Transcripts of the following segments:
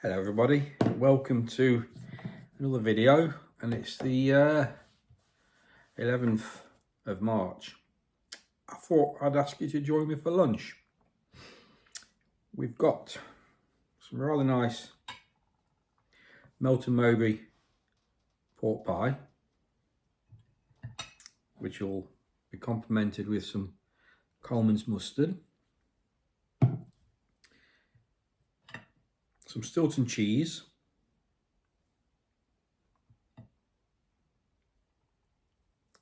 Hello everybody, welcome to another video, and it's the 11th of March. I thought I'd ask you to join me for lunch. We've got some rather nice Melton Mowbray pork pie, which will be complemented with some Coleman's mustard, some Stilton cheese,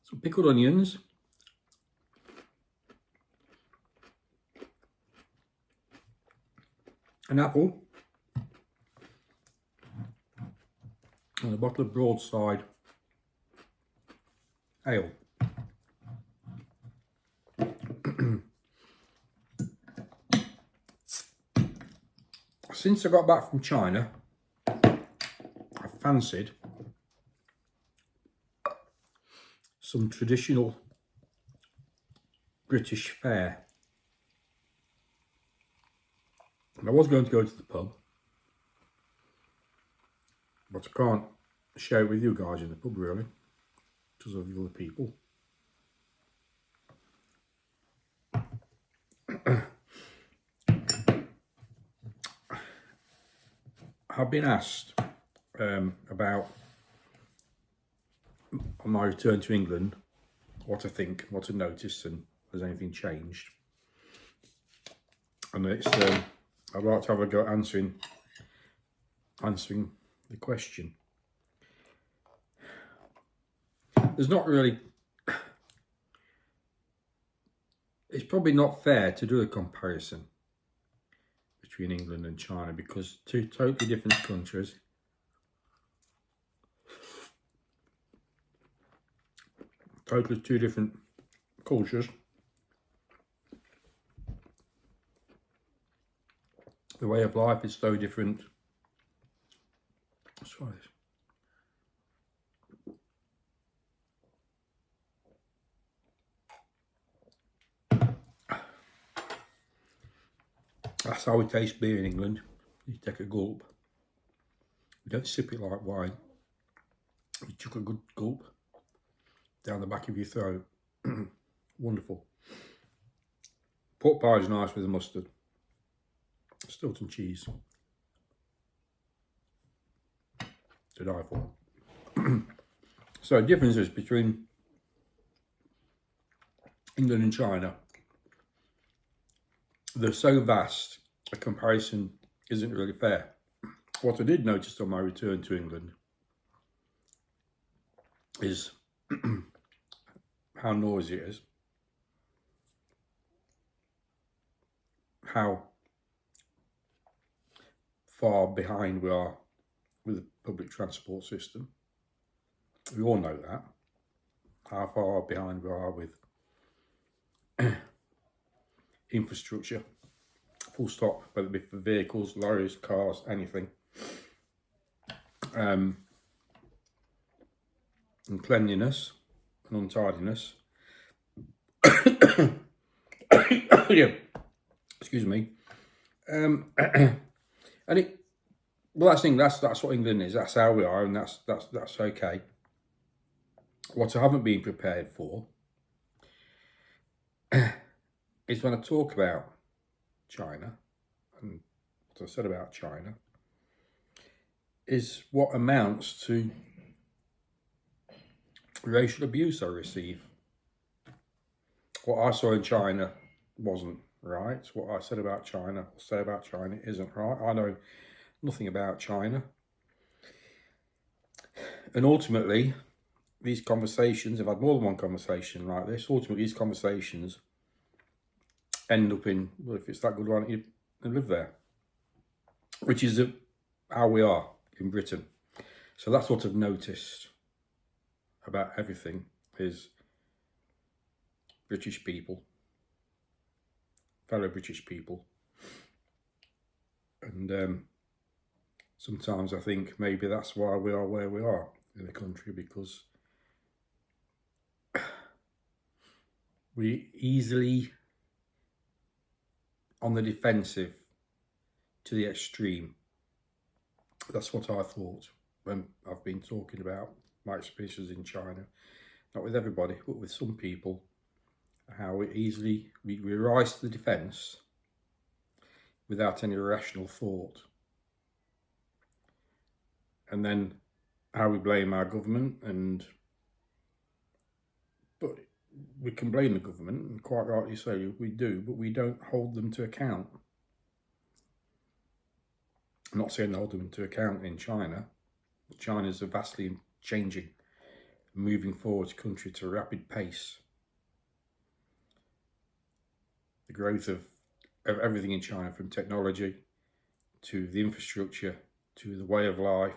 some pickled onions, an apple, and a bottle of Broadside ale. Since I got back from China, I fancied some traditional British fare. And I was going to go to the pub, but I can't share it with you guys in the pub really, because of the other people. I've been asked about, on my return to England, what I think, what I noticed, and has anything changed. And it's I'd like to have a go answering the question. There's not really, it's probably not fair to do a comparison between England and China, because two totally different countries, totally two different cultures. The way of life is so different. Let's try this. That's how we taste beer in England. You take a gulp. You don't sip it like wine. You chuck a good gulp down the back of your throat. Wonderful. Pork pie is nice with the mustard. Stilton cheese to die for. So differences between England and China, they're so vast, a comparison isn't really fair. What I did notice on my return to England is how noisy it is, how far behind we are with the public transport system. We all know that, how far behind we are with infrastructure, full stop, whether it be for vehicles, lorries, cars, anything. And cleanliness and untidiness. Yeah. Excuse me. And it, well, that's what England is. That's how we are, and that's okay. What I haven't been prepared for is when I talk about China, and what I said about China is what amounts to racial abuse I receive. What I saw in China wasn't right. What I said about China, or say about China, isn't right. I know nothing about China. And ultimately, these conversations, I've had more than one conversation like this, ultimately these conversations end up in, well, if it's that good, why don't you live there? Which is how we are in Britain. So that's what I've noticed about everything, is British people, fellow British people. And sometimes I think maybe that's why we are where we are in the country, because we easily on the defensive to the extreme. That's what I thought when I've been talking about my experiences in China. Not with everybody, but with some people. How it easily we rise to the defence without any rational thought. And then how we blame our government, but we can blame the government, and quite rightly so, we do, but we don't hold them to account. I'm not saying hold them to account in China. China's a vastly changing, moving forward country to a rapid pace. The growth of everything in China, from technology to the infrastructure to the way of life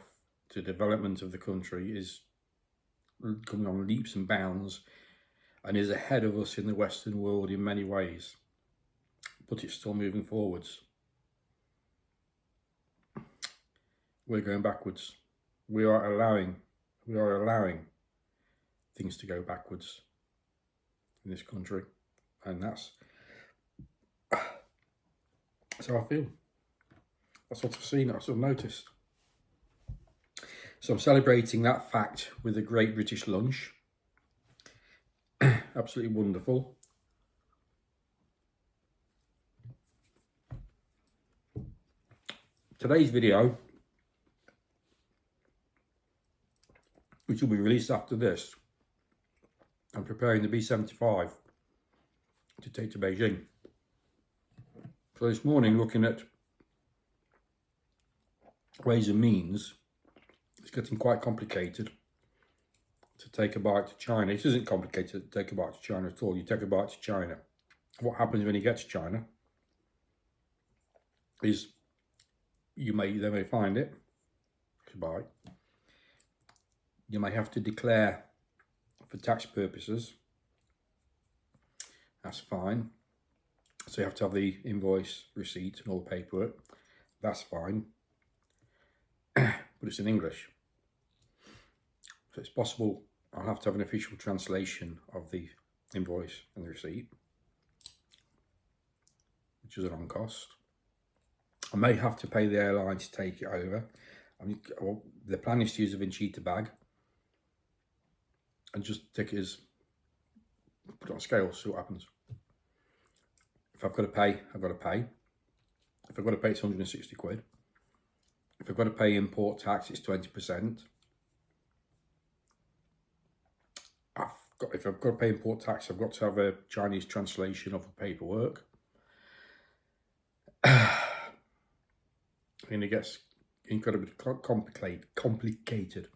to development of the country, is coming on leaps and bounds and is ahead of us in the Western world in many ways, but it's still moving forwards. We're going backwards. We are allowing things to go backwards in this country, and that's how I feel. That's what I've seen, that's what I've noticed. So I'm celebrating that fact with a great British lunch. Absolutely wonderful. Today's video, which will be released after this, I'm preparing the B-75 to take to Beijing. So this morning, looking at ways and means, it's getting quite complicated to take a bike to China. It isn't complicated to take a bike to China at all. You take a bike to China. What happens when you get to China is they may find it, bike. You may have to declare for tax purposes. That's fine. So you have to have the invoice, receipt and all the paperwork. That's fine. But it's in English. So it's possible I'll have to have an official translation of the invoice and the receipt, which is an on cost. I may have to pay the airline to take it over. Well, the plan is to use a Vincita bag and just take it as, put it on scale, see what happens. If I've got to pay, I've got to pay. If I've got to pay, it's 160 quid. If I've got to pay import tax, it's 20%. If I've got to pay import tax, I've got to have a Chinese translation of the paperwork. And it gets incredibly complicated.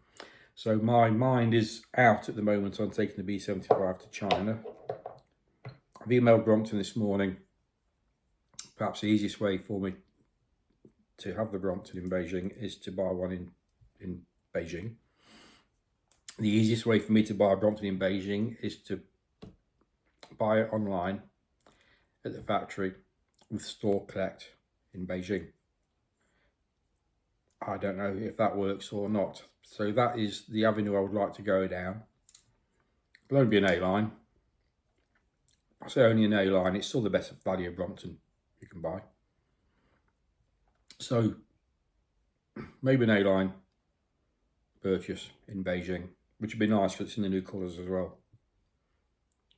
So my mind is out at the moment on taking the B-75 to China. I've emailed Brompton this morning. Perhaps the easiest way for me to have the Brompton in Beijing is to buy one in Beijing. The easiest way for me to buy a Brompton in Beijing is to buy it online at the factory with store collect in Beijing. I don't know if that works or not. So that is the avenue I would like to go down. It'll only be an A-line. I say only an A-line, it's still the best value of Brompton you can buy. So maybe an A-line purchase in Beijing, which would be nice because it's in the new colours as well.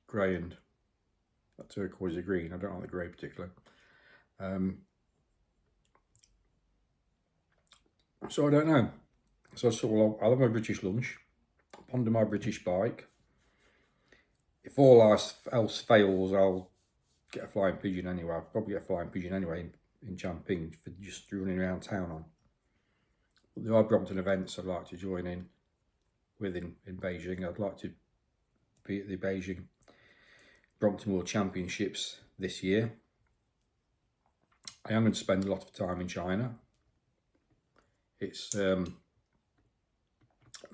Grey and that turquoise green. I don't like the grey particularly. So I don't know. So I thought, well, I'll have my British lunch, ponder my British bike. If all else fails, I'll get a flying pigeon anyway. I'll probably get a flying pigeon anyway in Chongqing for just running around town on. But there are Brompton events I'd like to join in with in Beijing. I'd like to be at the Beijing Brompton World Championships this year. I am going to spend a lot of time in China. It's,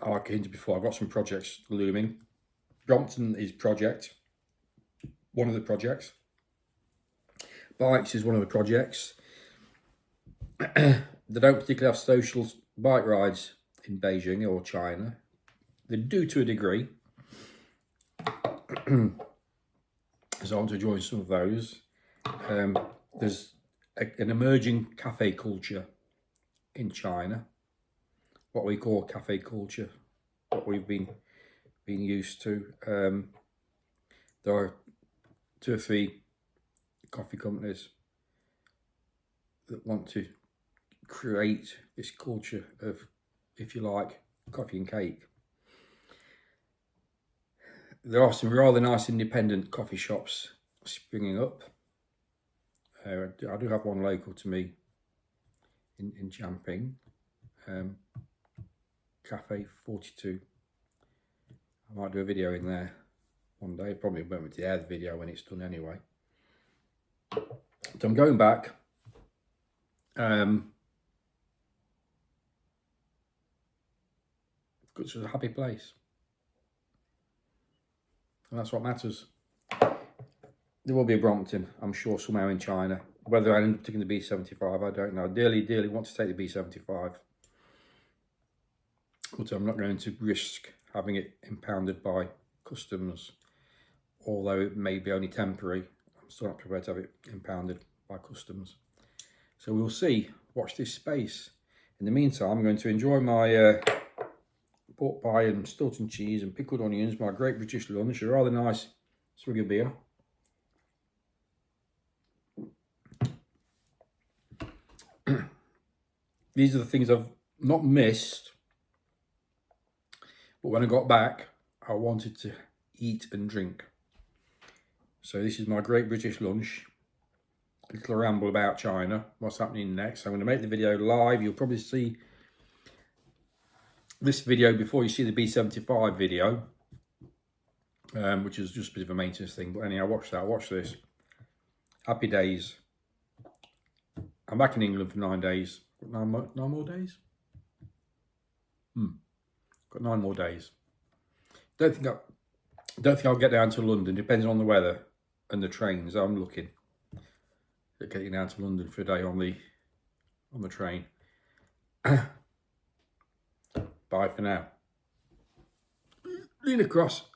like I hinted before, I've got some projects looming. Brompton is one of the projects. Bikes is one of the projects. They don't particularly have social bike rides in Beijing or China. They do to a degree. So I want to join some of those. There's an emerging cafe culture in China. what we call cafe culture, what we've been used to. There are 2 or 3 coffee companies that want to create this culture of, if you like, coffee and cake. There are some rather nice independent coffee shops springing up. I do have one local to me in Champing, Cafe 42. I might do a video in there one day. Probably won't be to air the video when it's done anyway. So I'm going back. It's a happy place, and that's what matters. There will be a Brompton, I'm sure, somewhere in China. Whether I end up taking the B75, I don't know. I dearly want to take the B75, but I'm not going to risk having it impounded by customs, although it may be only temporary. I'm still not prepared to have it impounded by customs. So we'll see. Watch this space. In the meantime, I'm going to enjoy my pork pie and Stilton cheese and pickled onions, my Great British Lunch, a rather nice swig of beer. These are the things I've not missed, but when I got back, I wanted to eat and drink. So this is my Great British Lunch. A little ramble about China, what's happening next. I'm going to make the video live. You'll probably see this video before you see the B75 video, which is just a bit of a maintenance thing. But anyhow, watch that, watch this. Happy days. I'm back in England for 9 days. Got 9 more days? Got 9 more days. Don't think I'll get down to London. Depends on the weather and the trains. I'm looking at getting down to London for a day on the train. Bye for now. Lean across.